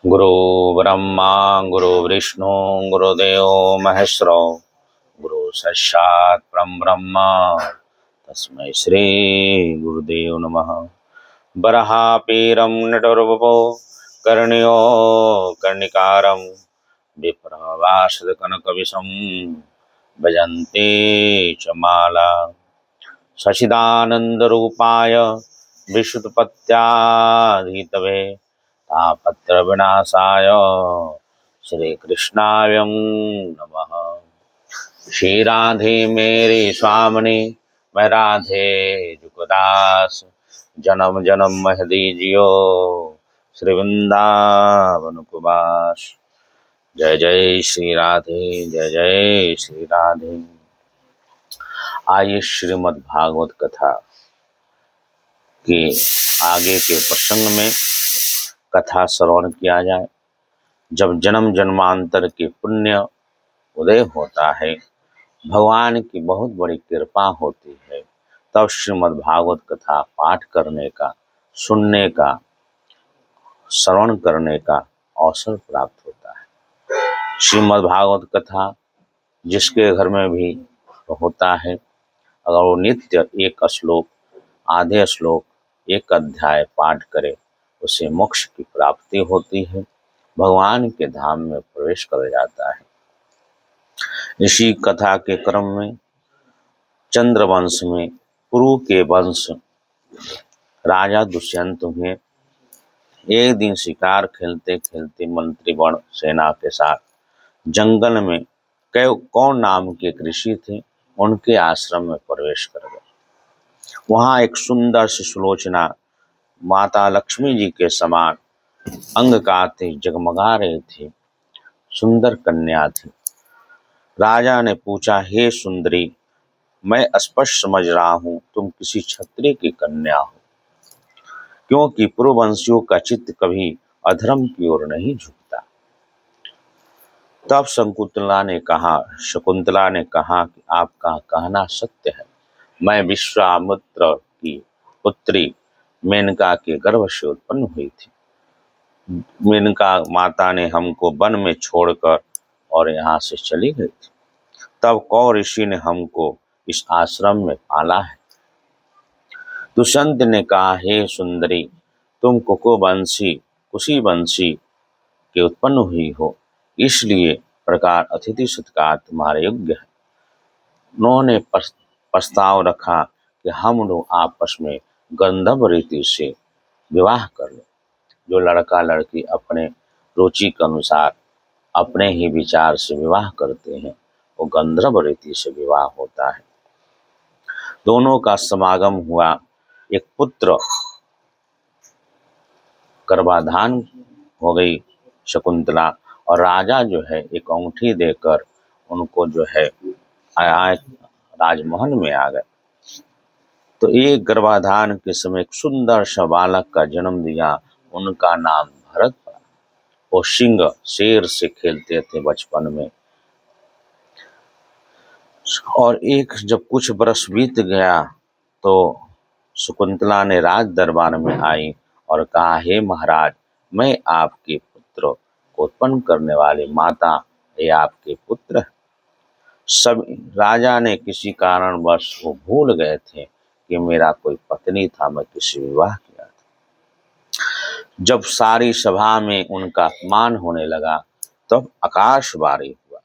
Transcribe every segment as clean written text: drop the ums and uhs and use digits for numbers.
गुरु ब्रह्मा गुरु विष्णु गुरुदेव महेश्वरो गुरु साक्षात् परम ब्रह्म तस्मै श्री गुरुदेव नमः। बरहापीरं नटवरवपो कर्णयो कर्णिकारं विप्रवासकनकविशं भजन्ते च माला। सचिदानन्दरूपाय विशुद्धपत्याधितवे तापत्रविनाशाय श्रीकृष्णाय नमः। श्री राधे मेरे स्वामिनी मैं राधे जुगदास जन्म जन्म मह दीजियो श्री वृंदावन कुमार। जय जय श्री राधे जय जय श्री राधे। आइए श्रीमद् भागवत कथा के आगे के प्रसंग में कथा श्रवण किया जाए। जब जन्म जन्मांतर के पुण्य उदय होता है, भगवान की बहुत बड़ी कृपा होती है, तब श्रीमद् भागवत कथा पाठ करने का, सुनने का, श्रवण करने का अवसर प्राप्त होता है। श्रीमद् भागवत कथा जिसके घर में भी होता है, अगर वो नित्य एक श्लोक, आधे श्लोक, एक अध्याय पाठ करे, उसे मोक्ष की प्राप्ति होती है, भगवान के धाम में प्रवेश कर जाता है। इसी कथा के क्रम में चंद्रवंश में कुरु के वंश राजा दुष्यंत हुए। एक दिन शिकार खेलते खेलते मंत्रीगण सेना के साथ जंगल में कौन नाम के ऋषि थे, उनके आश्रम में प्रवेश कर गए। वहां एक सुंदर सी सुलोचना माता लक्ष्मी जी के समान अंग काते जगमगा रहे थे, सुंदर कन्या थी। राजा ने पूछा, हे सुंदरी, मैं स्पष्ट समझ रहा हूं तुम किसी क्षत्रिय की कन्या हो, क्योंकि पूर्ववंशियों का चित्त कभी अधर्म की ओर नहीं झुकता। तब शकुंतला ने कहा कि आपका कहना सत्य है। मैं विश्वामित्र की पुत्री मेनका के गर्भ से उत्पन्न हुई थी। मेनका माता ने हमको वन में छोड़कर और यहाँ से चली गई थी। तब कौ ऋषि ने हमको इस आश्रम में पाला है। दुष्यंत ने कहा, हे सुंदरी, तुम कुशी वंशी के उत्पन्न हुई हो, इसलिए प्रकार अतिथि सत्कार तुम्हारे योग्य है। उन्होंने प्रस्ताव रखा कि हम लोग आपस में गंधर्व रीति से विवाह कर लें। जो लड़का लड़की अपने रुचि के अनुसार अपने ही विचार से विवाह करते हैं, वो गंधर्व रीति से विवाह होता है। दोनों का समागम हुआ। एक पुत्र गर्भाधान हो गई शकुंतला, और राजा जो है एक अंगूठी देकर उनको जो है राजमहल में आ गए। तो एक गर्भाधान के समय एक सुंदर सा बालक का जन्म दिया। उनका नाम भरत पड़ा। वो सिंह शेर से खेलते थे बचपन में। और एक जब कुछ बरस बीत गया तो शकुंतला ने राज दरबार में आई और कहा, हे महाराज, मैं आपके पुत्र को उत्पन्न करने वाली माता, ये आपके पुत्र है। सब राजा ने किसी कारणवश वो भूल गए थे कि मेरा कोई पत्नी था, मैं किसी विवाह किया था। जब सारी सभा में उनका अपमान होने लगा, तब आकाशवाणी हुआ।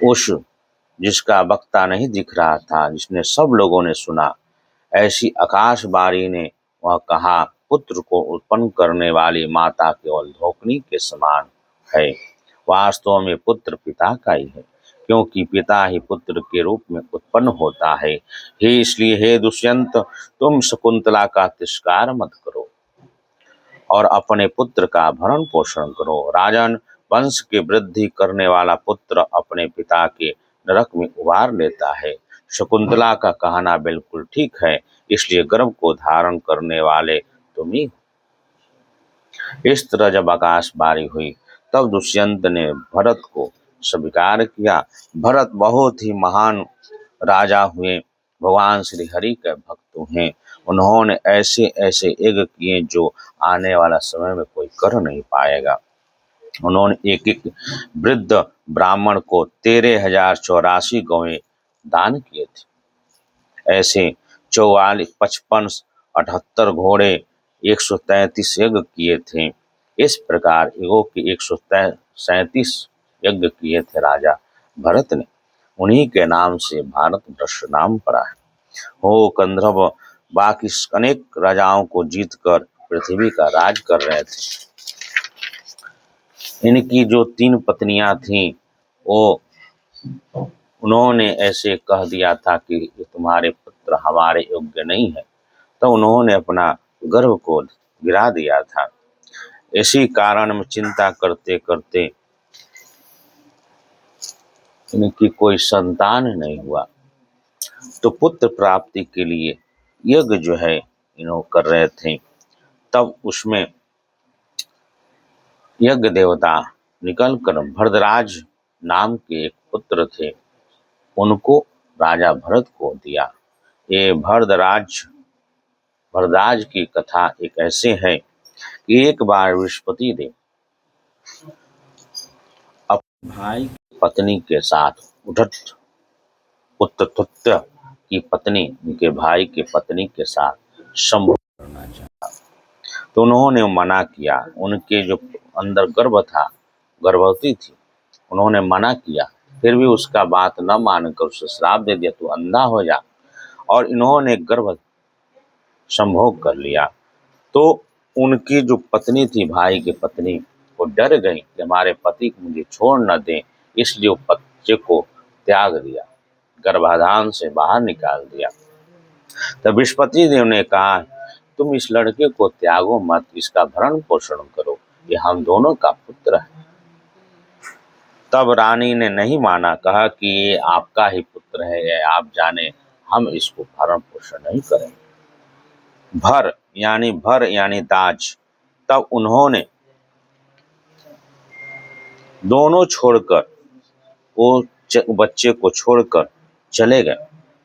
उस जिसका वक्ता नहीं दिख रहा था, जिसने सब लोगों ने सुना, ऐसी आकाशवाणी ने वह कहा, पुत्र को उत्पन्न करने वाली माता केवल धोखनी के समान है। वास्तव में पुत्र पिता का ही है, क्योंकि पिता ही पुत्र के रूप में उत्पन्न होता है। इसलिए हे दुष्यंत, तुम शकुंतला का तिरस्कार मत करो और अपने पुत्र का भरण पोषण करो। राजन, वंश की वृद्धि करने वाला पुत्र अपने पिता के नरक में उबार लेता है। शकुंतला का कहना बिल्कुल ठीक है, इसलिए गर्भ को धारण करने वाले तुम ही। इस तरह जब आकाशवाणी हुई, तब दुष्यंत ने भरत को स्वीकार किया। भरत बहुत ही महान राजा हुए, भगवान श्री हरि के भक्त हुए। उन्होंने ऐसे ऐसे यज्ञ किए जो आने वाला समय में कोई कर नहीं पाएगा। उन्होंने एक एक वृद्ध ब्राह्मण को 13,084 गौएं दान किए थे। ऐसे 44, 55, 78 घोड़े, 133 यज्ञ किए थे। इस प्रकार युगों के 137 यज्ञ किए थे राजा भरत ने। उन्हीं के नाम से भारत वर्ष नाम पड़ा है। हो कंधर्व बाकी अनेक राजाओं को जीतकर पृथ्वी का राज कर रहे थे। इनकी जो 3 पत्नियां थीं, वो उन्होंने ऐसे कह दिया था कि तुम्हारे पुत्र हमारे योग्य नहीं है, तो उन्होंने अपना गर्भ को गिरा दिया था। इसी कारण में चिंता करते करते इनकी कोई संतान नहीं हुआ, तो पुत्र प्राप्ति के लिए यज्ञ जो है इन्हों कर रहे थे। तब उसमें यज्ञ देवता निकलकर भरद्वाज नाम के एक पुत्र थे, उनको राजा भरत को दिया। ये भरद्वाज की कथा एक ऐसे है कि एक बार बृहस्पति देव अपने भाई की पत्नी के साथ उद्धट उत्तत्य की पत्नी उनके भाई के पत्नी के साथ संभोग करना चाहा, तो उन्होंने मना किया। उनके जो अंदर गर्भवती थी, उन्होंने मना किया, फिर भी उसका बात न मानकर उसे श्राप दे दिया, तू अंधा हो जा। और इन्होंने गर्भ संभोग कर लिया। तो उनकी जो पत्नी थी, भाई की पत्नी, वो डर गई कि हमारे पति मुझे छोड़ न दें, इसलिए वो बच्चे को त्याग दिया, गर्भाधान से बाहर निकाल दिया। तब बृहस्पति देव ने कहा, तुम इस लड़के को त्यागो मत, इसका भरण पोषण करो, ये हम दोनों का पुत्र है। तब रानी ने नहीं माना, कहा कि ये आपका ही पुत्र है, ये आप जाने, हम इसको भरण पोषण नहीं करेंगे। भर यानी दाज। तब उन्होंने दोनों छोड़कर, वो बच्चे को छोड़कर चले गए।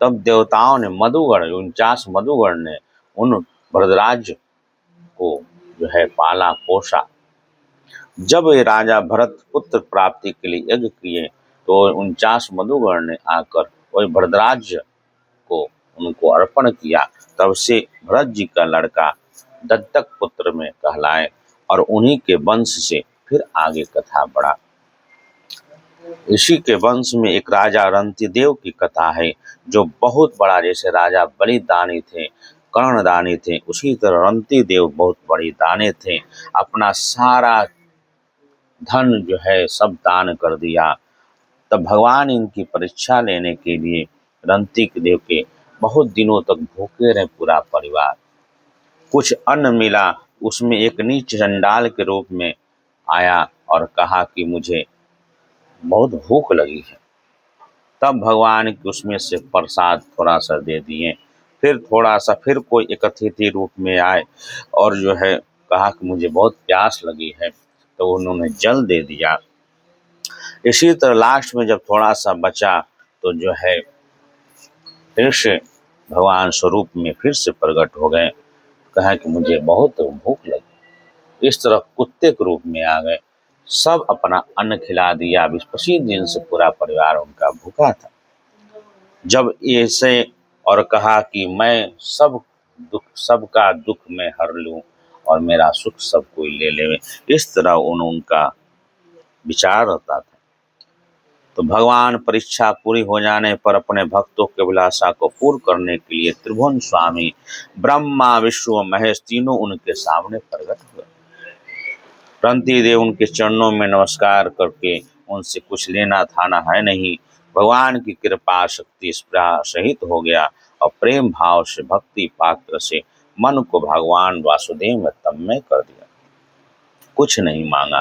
तब देवताओं ने 49 मधुगण ने उन भरद्वाज को जो है पाला पोसा। जब ये राजा भरत पुत्र प्राप्ति के लिए यज्ञ किए, तो 49 मधुगण ने आकर वही भरद्वाज को उनको अर्पण किया। तब से भरत जी का लड़का दत्तक पुत्र में कहलाए, और उन्हीं के वंश से फिर आगे कथा बढ़ा। इसी के वंश में एक राजा रंतिदेव की कथा है, जो बहुत बड़ा, जैसे राजा बलिदानी थे, कर्णदानी थे, उसी तरह रंतिदेव बहुत बड़ी दानी थे। अपना सारा धन जो है सब दान कर दिया। तब भगवान इनकी परीक्षा लेने के लिए रंतिदेव के बहुत दिनों तक भूखे रहे पूरा परिवार। कुछ अन्न मिला, उसमें एक नीच चंडाल के रूप में आया और कहा कि मुझे बहुत भूख लगी है। तब भगवान की उसमें से प्रसाद थोड़ा सा दे दिए। फिर थोड़ा सा, फिर कोई एक अतिथि रूप में आए और जो है कहा कि मुझे बहुत प्यास लगी है, तो उन्होंने जल दे दिया। इसी तरह लास्ट में जब थोड़ा सा बचा, तो जो है फिर से भगवान स्वरूप में फिर से प्रकट हो गए, कहा कि मुझे बहुत भूख लगी। इस तरह कुत्ते के रूप में आ गए, सब अपना अन्न खिला दिया। उसी दिन से पूरा परिवार उनका भूखा था। जब ऐसे और कहा कि मैं सबका दुख में हर लूं और मेरा सुख सब कोई ले ले, इस तरह उनका विचार रहता था। तो भगवान परीक्षा पूरी हो जाने पर अपने भक्तों के अभिलाषा को पूर्ण करने के लिए त्रिभुवन स्वामी ब्रह्मा विष्णु महेश तीनों उनके सामने प्रकट हुए। रंतिदेव उनके चरणों में नमस्कार करके उनसे कुछ लेना थाना है नहीं, भगवान की कृपा शक्ति स्पृहा सहित हो गया और प्रेम भाव से भक्ति पात्र से मन को भगवान वासुदेव में तन्मय कर दिया। कुछ नहीं मांगा,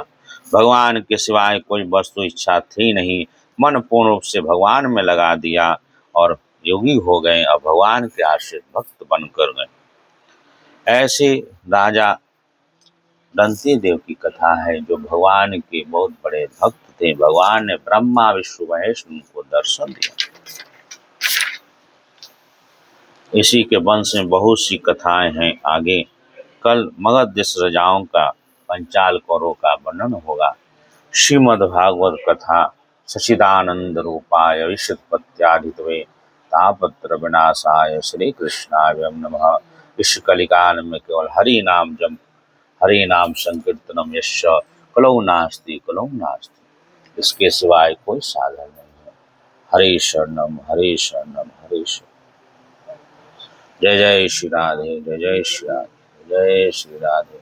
भगवान के सिवाय कोई वस्तु इच्छा थी नहीं, मन पूर्ण रूप से भगवान में लगा दिया और योगी हो गए और भगवान के आश्रित भक्त बनकर गए। ऐसे राजा रंतिदेव की कथा है, जो भगवान के बहुत बड़े भक्त थे। भगवान ने ब्रह्मा विष्णु महेश उनको दर्शन दिया। इसी के वंश में बहुत सी कथाएं हैं। आगे कल मगध देश राजाओं का, पंचाल कौरों का वर्णन होगा। श्रीमद् भागवत कथा सच्चिदानंद रूपाय विश्वोत्पत्त्यादितवे तापत्र विनाशाय श्री कृष्णाय नमः। इस कलिकाल में केवल हरि नाम संकीर्तनम यस्य कलौ नास्ति कलौ नास्ति, इसके सिवाय कोई साधन नहीं है। हरे शरणम हरे शरणम हरे शरणम। जय जय श्री राधे, जय जय श्री राधे, जय श्री राधे।